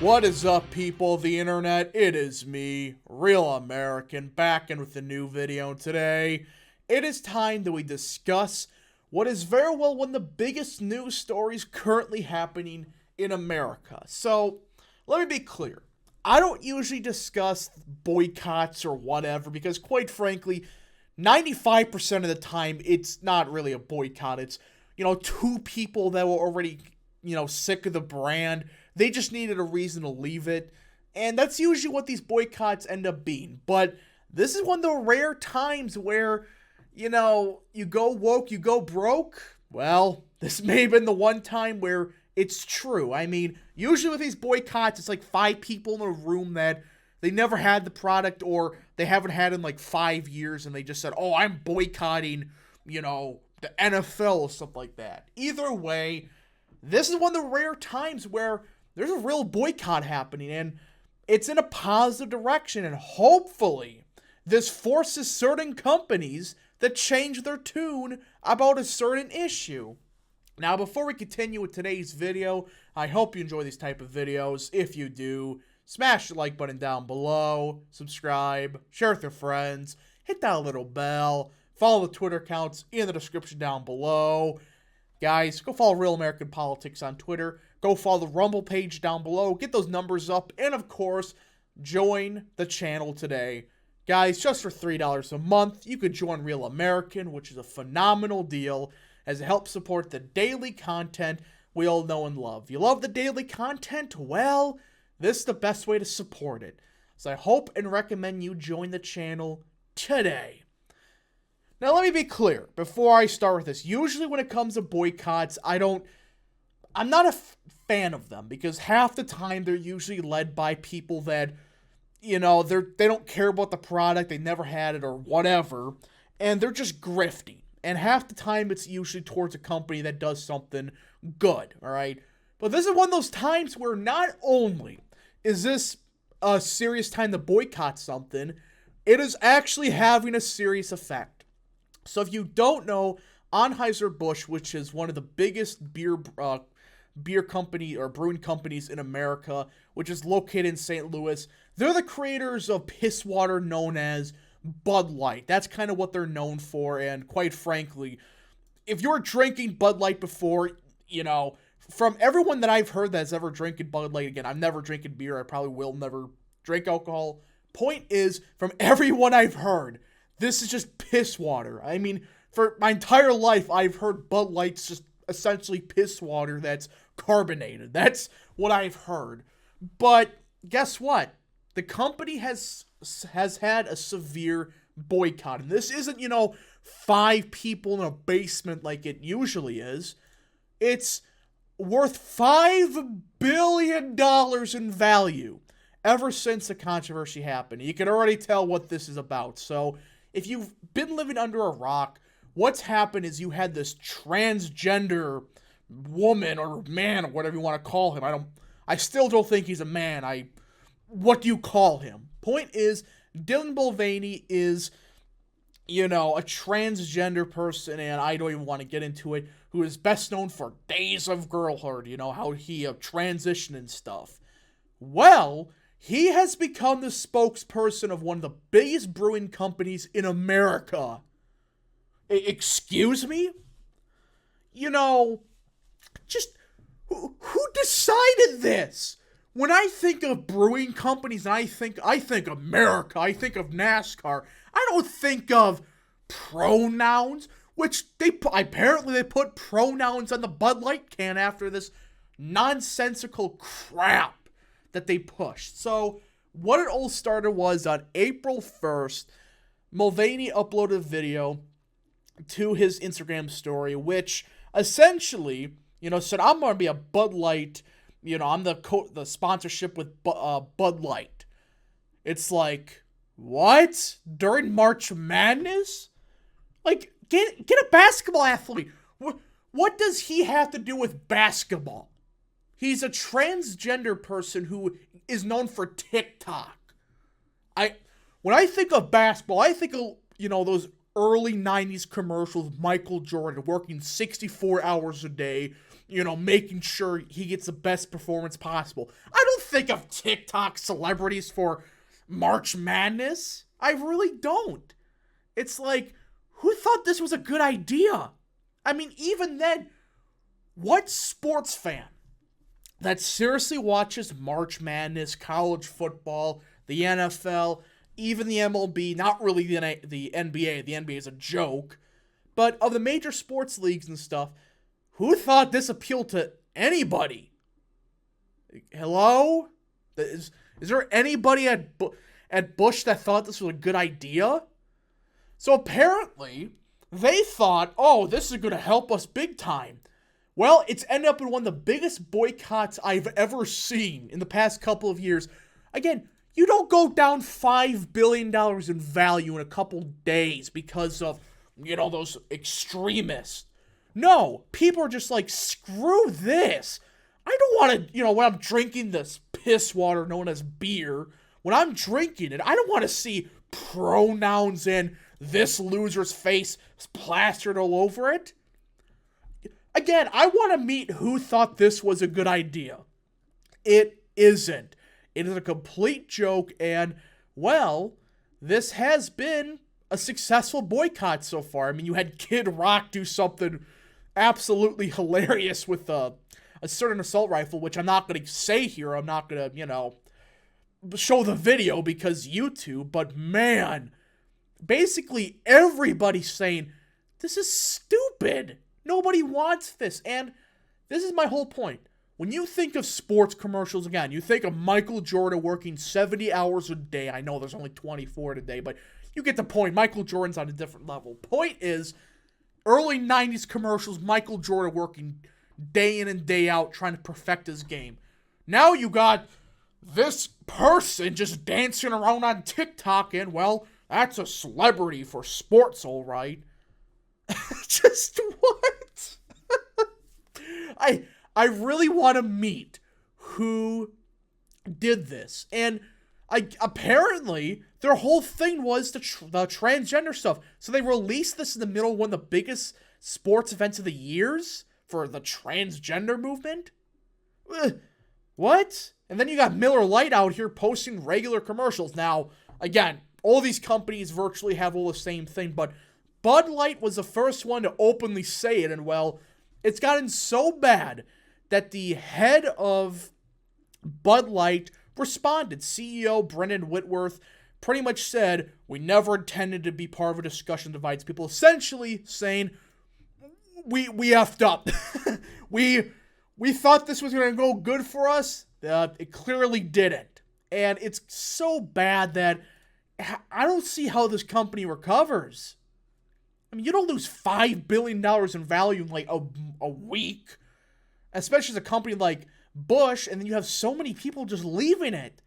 What is up, people of the internet? It is me, Real American, back in with a new video. And today, it is time that we discuss what is very well one of the biggest news stories currently happening in America. So, let me be clear. I don't usually discuss boycotts or whatever because, quite frankly, 95% of the time, it's not really a boycott. It's, two people that were already, sick of the brand. They just needed a reason to leave it. And that's usually what these boycotts end up being. But this is one of the rare times where, you go woke, you go broke. Well, this may have been the one time where it's true. I mean, usually with these boycotts, it's like 5 people in a room that they never had the product or they haven't had in like 5 years and they just said, oh, I'm boycotting, the NFL or something like that. Either way, this is one of the rare times where there's a real boycott happening, and it's in a positive direction, and hopefully this forces certain companies to change their tune about a certain issue. Now, before we continue with today's video, I hope you enjoy these type of videos. If you do, smash the like button down below, subscribe, share with your friends, hit that little bell, follow the Twitter accounts in the description down below. Guys, go follow Real American Politics on Twitter. Go follow the Rumble page down below. Get those numbers up. And, of course, join the channel today. Guys, just for $3 a month, you could join Real American, which is a phenomenal deal, as it helps support the daily content we all know and love. You love the daily content? Well, this is the best way to support it. So I hope and recommend you join the channel today. Now, let me be clear before I start with this. Usually when it comes to boycotts, I'm not a fan of them because half the time they're usually led by people that, they don't care about the product, they never had it or whatever, and they're just grifting. And half the time it's usually towards a company that does something good, all right? But this is one of those times where not only is this a serious time to boycott something, it is actually having a serious effect. So if you don't know, Anheuser-Busch, which is one of the biggest beer company or brewing companies in America, which is located in St. Louis, they're the creators of piss water known as Bud Light. That's kind of what they're known for, and quite frankly, if you're drinking Bud Light before, from everyone that I've heard that's ever drinking Bud Light, again, I'm never drinking beer, I probably will never drink alcohol. Point is, from everyone I've heard, this is just piss water. I mean, for my entire life, I've heard Bud Light's just essentially piss water that's carbonated. That's what I've heard. But guess what? The company has had a severe boycott. And this isn't, 5 people in a basement like it usually is. It's worth $5 billion in value ever since the controversy happened. You can already tell what this is about. So if you've been living under a rock, what's happened is you had this transgender woman or man or whatever you want to call him. I still don't think he's a man. What do you call him? Point is, Dylan Mulvaney is, a transgender person, and I don't even want to get into it, who is best known for Days of Girlhood, how he transitioned and stuff. Well, he has become the spokesperson of one of the biggest brewing companies in America. Excuse me? Just who decided this? When I think of brewing companies, I think America, I think of NASCAR. I don't think of pronouns, which apparently they put pronouns on the Bud Light can after this nonsensical crap that they pushed. So what it all started was on April 1st, Mulvaney uploaded a video to his Instagram story, which essentially, said, I'm going to be a Bud Light, I'm the sponsorship with Bud Light. It's like, what? During March Madness? Like, get a basketball athlete. What does he have to do with basketball? He's a transgender person who is known for TikTok. When I think of basketball, I think of, those early 90s commercials, Michael Jordan working 64 hours a day, making sure he gets the best performance possible. I don't think of TikTok celebrities for March Madness. I really don't. It's like, who thought this was a good idea? I mean, even then, what sports fan that seriously watches March Madness, college football, the NFL, even the MLB, not really the NBA, the NBA is a joke, but of the major sports leagues and stuff, who thought this appealed to anybody? Hello? Is there anybody at Busch that thought this was a good idea? So apparently, they thought, oh, this is going to help us big time. Well, it's ended up in one of the biggest boycotts I've ever seen in the past couple of years. Again, you don't go down $5 billion in value in a couple days because of, those extremists. No, people are just like, screw this. I don't want to, when I'm drinking this piss water known as beer, when I'm drinking it, I don't want to see pronouns and this loser's face plastered all over it. Again, I want to meet who thought this was a good idea. It isn't. It is a complete joke, and, well, this has been a successful boycott so far. I mean, you had Kid Rock do something absolutely hilarious with a certain assault rifle, which I'm not going to say here. I'm not going to, show the video because YouTube, but man, basically everybody's saying, this is stupid. Nobody wants this. And this is my whole point. When you think of sports commercials, again, you think of Michael Jordan working 70 hours a day. I know there's only 24 today, but you get the point. Michael Jordan's on a different level. Point is, early 90s commercials, Michael Jordan working day in and day out trying to perfect his game. Now you got this person just dancing around on TikTok, and, well, that's a celebrity for sports, all right. Just what? I really want to meet who did this. And apparently their whole thing was the transgender stuff. So they released this in the middle of one of the biggest sports events of the years for the transgender movement. What? And then you got Miller Lite out here posting regular commercials. Now, again, all these companies virtually have all the same thing, but Bud Light was the first one to openly say it, and, well, it's gotten so bad that the head of Bud Light responded. CEO Brendan Whitworth pretty much said, we never intended to be part of a discussion that divides people, essentially saying, we effed up. we thought this was going to go good for us. It clearly didn't. And it's so bad that I don't see how this company recovers. I mean, you don't lose $5 billion in value in like a week, especially as a company like Busch, and then you have so many people just leaving it.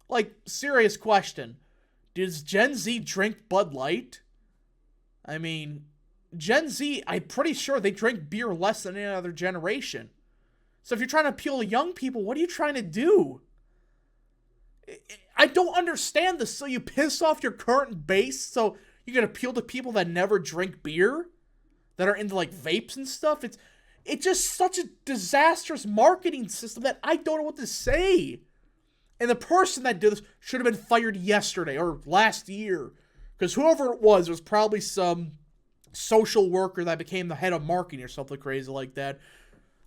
Like, serious question. Does Gen Z drink Bud Light? I mean, Gen Z, I'm pretty sure they drink beer less than any other generation. So if you're trying to appeal to young people, what are you trying to do? I don't understand this. So you piss off your current base so you can appeal to people that never drink beer? That are into like vapes and stuff? It's just such a disastrous marketing system that I don't know what to say. And the person that did this should have been fired yesterday or last year. Because whoever it was probably some social worker that became the head of marketing or something crazy like that.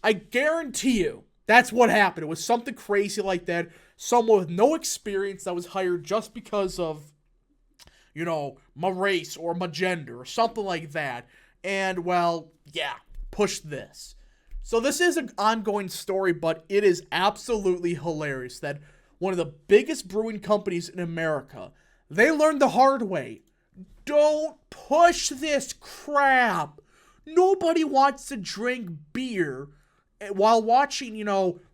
I guarantee you that's what happened. It was something crazy like that. Someone with no experience that was hired just because of, my race or my gender or something like that. And, well, yeah, push this. So this is an ongoing story, but it is absolutely hilarious that one of the biggest brewing companies in America, they learned the hard way. Don't push this crap. Nobody wants to drink beer while watching,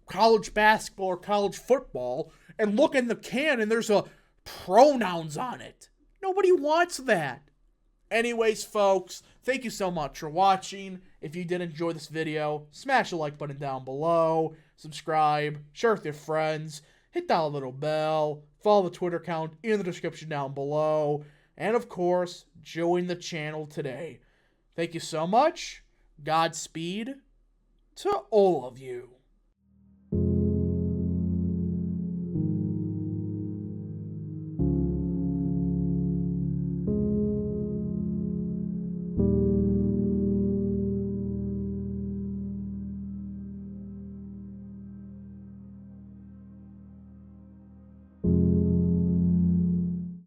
college basketball or college football and look in the can and there's a pronouns on it. Nobody wants that. Anyways, folks, thank you so much for watching. If you did enjoy this video, smash the like button down below, subscribe, share with your friends, hit that little bell, follow the Twitter account in the description down below, and of course, join the channel today. Thank you so much. Godspeed to all of you.